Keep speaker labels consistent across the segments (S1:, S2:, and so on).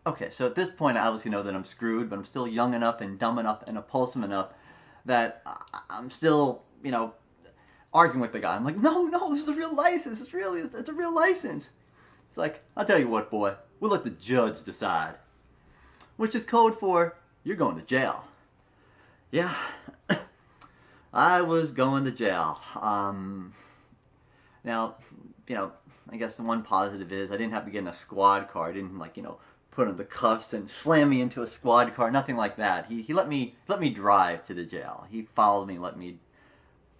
S1: okay, so at this point I obviously know that I'm screwed, but I'm still young enough and dumb enough and impulsive enough that I'm still, arguing with the guy. I'm like, no, this is a real license. It's a real license. It's like, I'll tell you what, boy, we'll let the judge decide. Which is code for, you're going to jail. Yeah, I was going to jail. Now, I guess the one positive is I didn't have to get in a squad car. I didn't, put on the cuffs and slam me into a squad car. Nothing like that. He let me drive to the jail. He followed me, let me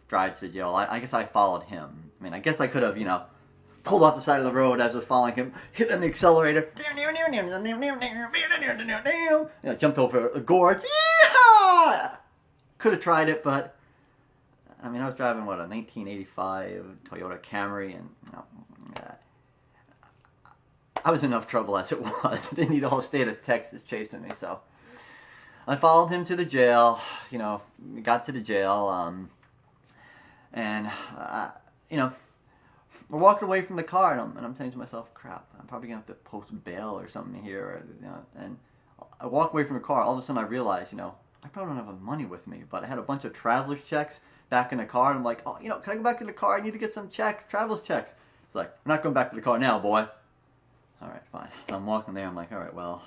S1: drive to the jail. I guess I followed him. I mean, I guess I could have, pulled off the side of the road as I was following him, hit on the accelerator, jumped over a gorge. Yeehaw! Could have tried it, but I was driving a 1985 Toyota Camry, and I was in enough trouble as it was. I didn't need the whole state of Texas chasing me, so I followed him to the jail. We got to the jail, and we're walking away from the car, and I'm saying to myself, crap, I'm probably going to have to post bail or something here. And I walk away from the car. All of a sudden I realize, I probably don't have money with me, but I had a bunch of traveler's checks back in the car. And I'm like, can I go back to the car? I need to get some checks, traveler's checks. It's like, I'm not going back to the car now, boy. All right, fine. So I'm walking there. I'm like, all right, well,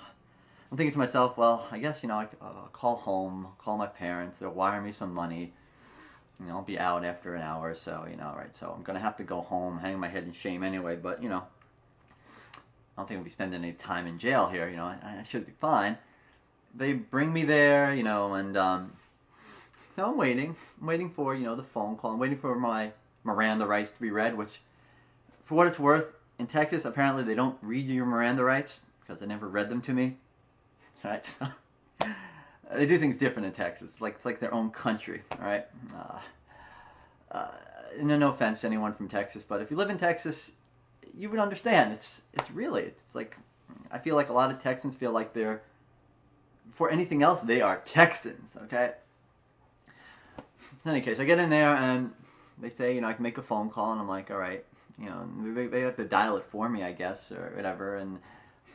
S1: I'm thinking to myself, well, I guess, I'll call home, call my parents. They'll wire me some money. I'll be out after an hour or so, right? So I'm going to have to go home, hang my head in shame anyway, but, I don't think I'll be spending any time in jail here, I should be fine. They bring me there, and, so I'm waiting for, the phone call. I'm waiting for my Miranda rights to be read, which, for what it's worth, in Texas, apparently they don't read you your Miranda rights, because they never read them to me, right? So they do things different in Texas. It's like their own country, all right? No offense to anyone from Texas, but if you live in Texas, you would understand. It's like, I feel like a lot of Texans feel like they're, before anything else, they are Texans, okay? In any case, I get in there and they say, I can make a phone call, and I'm like, all right, they have to dial it for me, I guess, or whatever, and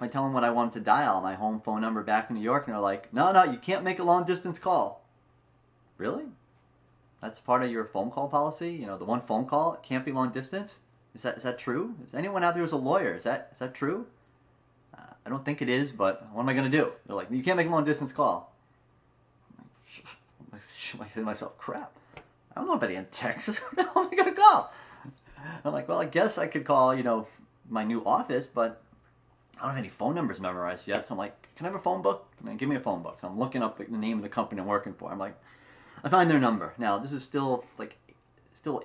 S1: I tell them what I want to dial, my home phone number back in New York, and they're like, no, you can't make a long-distance call. Really? That's part of your phone call policy? The one phone call, it can't be long-distance? Is that true? Is anyone out there who's a lawyer? Is that true? I don't think it is, but what am I going to do? They're like, you can't make a long-distance call. I say to myself, crap, I don't know anybody in Texas. Who the hell am I going to call? I'm like, well, I guess I could call, my new office, but I don't have any phone numbers memorized yet. So I'm like, can I have a phone book? Give me a phone book. So I'm looking up the name of the company I'm working for. I'm like, I find their number. Now, this is still 8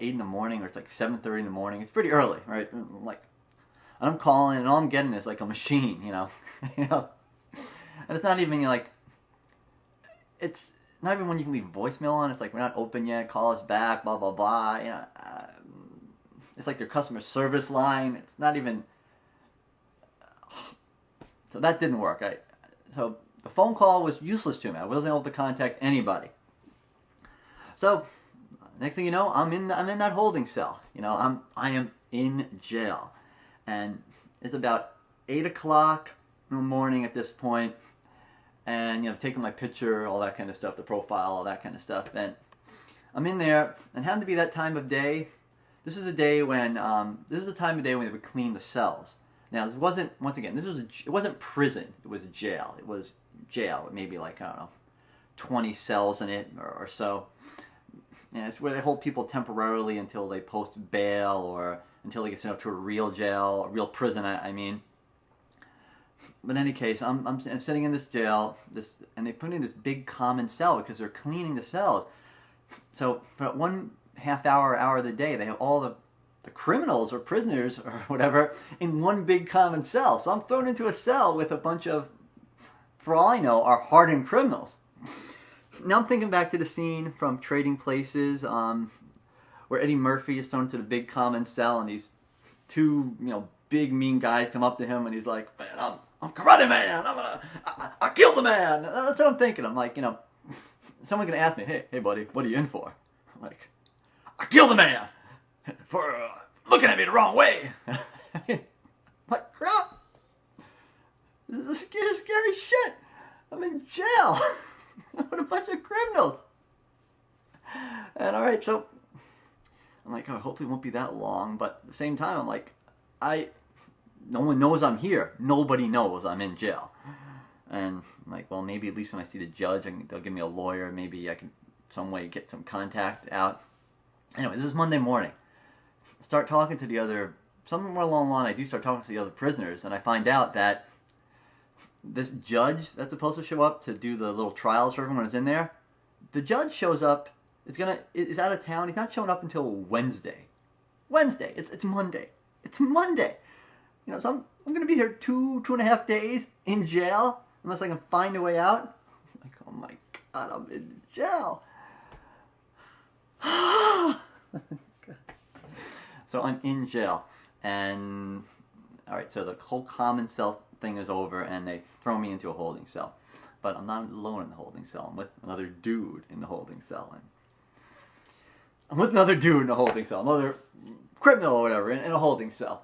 S1: in the morning, or it's like 7:30 in the morning. It's pretty early, right? I'm like, I'm calling, and all I'm getting is like a machine, And it's not even it's not even when you can leave voicemail on. It's like, we're not open yet. Call us back. Blah blah blah. It's like their customer service line. It's not even. So that didn't work. So the phone call was useless to me. I wasn't able to contact anybody. So next thing you know, I'm in that holding cell. I am in jail, and it's about 8 o'clock in the morning at this point, and I've taken my picture, all that kind of stuff, the profile, all that kind of stuff, and I'm in there, and happened to be that time of day. This is a day when this is the time of day when they would clean the cells. Now, this wasn't, once again, it wasn't prison. It was jail. It was jail with maybe 20 cells in it or so. And it's where they hold people temporarily until they post bail, or until they get sent up to a real jail, a real prison, I mean. But in any case, I'm sitting in this jail, and they put in this big common cell because they're cleaning the cells. So for that 1/2 hour of the day, they have all the criminals or prisoners or whatever in one big common cell. So I'm thrown into a cell with a bunch of, for all I know, are hardened criminals. Now I'm thinking back to the scene from Trading Places, where Eddie Murphy is thrown into the big common cell, and these two, big mean guys come up to him, and he's like, man, I'm Karate Man. I killed the man. That's what I'm thinking. I'm like, someone gonna ask me, hey buddy, what are you in for? I'm like, I killed the man for looking at me the wrong way. Like, crap. This is scary shit. I'm in jail with a bunch of criminals. And all right, so I'm like, oh, hopefully it won't be that long. But at the same time, I'm like, no one knows I'm here. Nobody knows I'm in jail. And I'm like, well, maybe at least when I see the judge, they'll give me a lawyer. Maybe I can some way get some contact out. Anyway, this is Monday morning. Start talking to the other, somewhere along the line, I do start talking to the other prisoners, and I find out that this judge that's supposed to show up to do the little trials for everyone who's in there, the judge shows up, is out of town. He's not showing up until Wednesday. Wednesday. It's Monday. It's Monday. You know, so I'm going to be here two and a half days in jail unless I can find a way out. I'm like, oh my God, I'm in jail. So I'm in jail, and all right, so the whole common cell thing is over, and they throw me into a holding cell. But I'm not alone in the holding cell. I'm with another dude in the holding cell. And I'm with another dude in the holding cell, another criminal or whatever in a holding cell.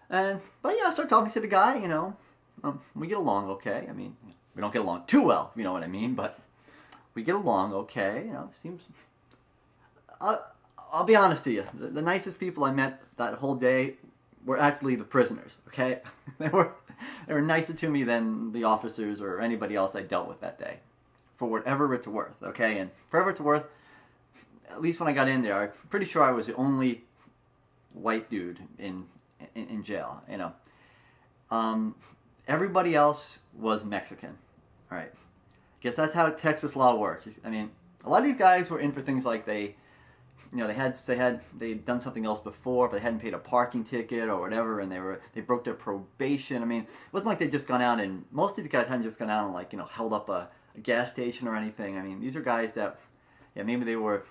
S1: But yeah, I start talking to the guy, you know. We get along okay. I mean, we don't get along too well, if you know what I mean, but we get along okay. You know, it seems... I'll be honest to you. The nicest people I met that whole day were actually the prisoners, okay? They were nicer to me than the officers or anybody else I dealt with that day. For whatever it's worth, okay? And for whatever it's worth, at least when I got in there, I'm pretty sure I was the only white dude in jail, you know. Everybody else was Mexican, all right? Guess that's how Texas law works. I mean, a lot of these guys were in for things like they'd done something else before, but they hadn't paid a parking ticket or whatever, and they broke their probation. I mean, it wasn't like they just gone out and most of the guys hadn't just gone out and, like, you know, held up a gas station or anything. I mean, these are guys that, yeah, maybe they were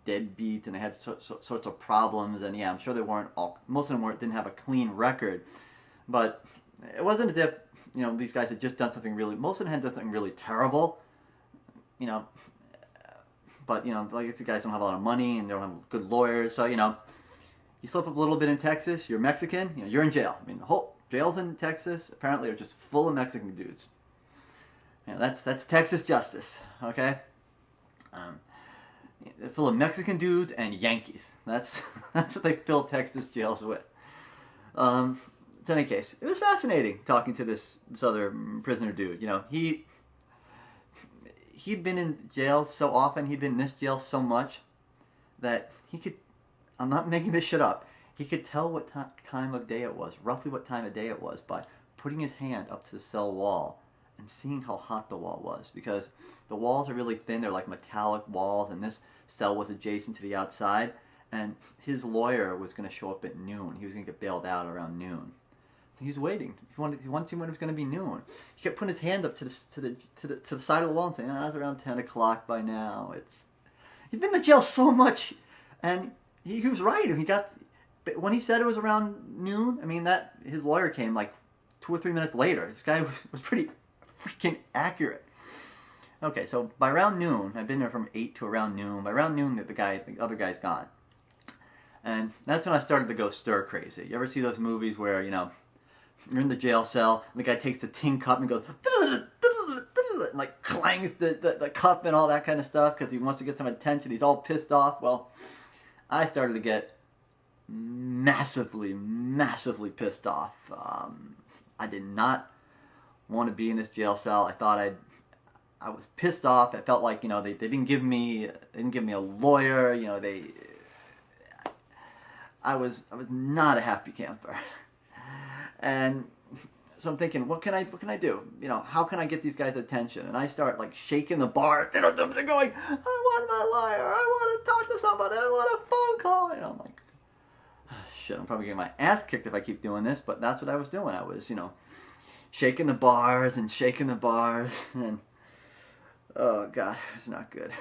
S1: deadbeats and they had sorts of problems, and yeah, I'm sure they weren't all. Most of them didn't have a clean record, but it wasn't as if, you know, these guys had just done something really. Most of them had done something really terrible, you know. But, you know, like I said, guys don't have a lot of money and they don't have good lawyers. So, you know, you slip up a little bit in Texas, you're Mexican, you know, you're in jail. I mean, the whole jails in Texas apparently are just full of Mexican dudes. You know, that's Texas justice, okay? They're full of Mexican dudes and Yankees. That's what they fill Texas jails with. In any case, it was fascinating talking to this other prisoner dude. You know, he'd been in jail so often, he'd been in this jail so much, that he could, I'm not making this shit up, he could tell what time of day it was, roughly what time of day it was, by putting his hand up to the cell wall and seeing how hot the wall was. Because the walls are really thin, they're like metallic walls, and this cell was adjacent to the outside, and his lawyer was going to show up at noon. He was going to get bailed out around noon. He was waiting. He wanted to see when it was going to be noon. He kept putting his hand up to the side of the wall and saying, "Oh, it's around 10 o'clock by now." He's been in the jail so much, and he was right. When he said it was around noon, I mean, that his lawyer came like 2 or 3 minutes later. This guy was pretty freaking accurate. Okay, so by around noon, I've been there from 8 to around noon. By around noon, the other guy's gone, and that's when I started to go stir crazy. You ever see those movies where, you know, you're in the jail cell, and the guy takes the tin cup and goes, and like clangs the cup and all that kind of stuff because he wants to get some attention. He's all pissed off. Well, I started to get massively pissed off. I did not want to be in this jail cell. I thought I was pissed off. I felt like, you know, they didn't give me a lawyer. You know, I was not a happy camper. And so I'm thinking, what can I do? You know, how can I get these guys' attention? And I start like shaking the bar, going, "I want my lawyer. I want to talk to somebody. I want a phone call." And I'm like, oh, shit, I'm probably getting my ass kicked if I keep doing this. But that's what I was doing. I was, you know, shaking the bars, and oh God, it's not good.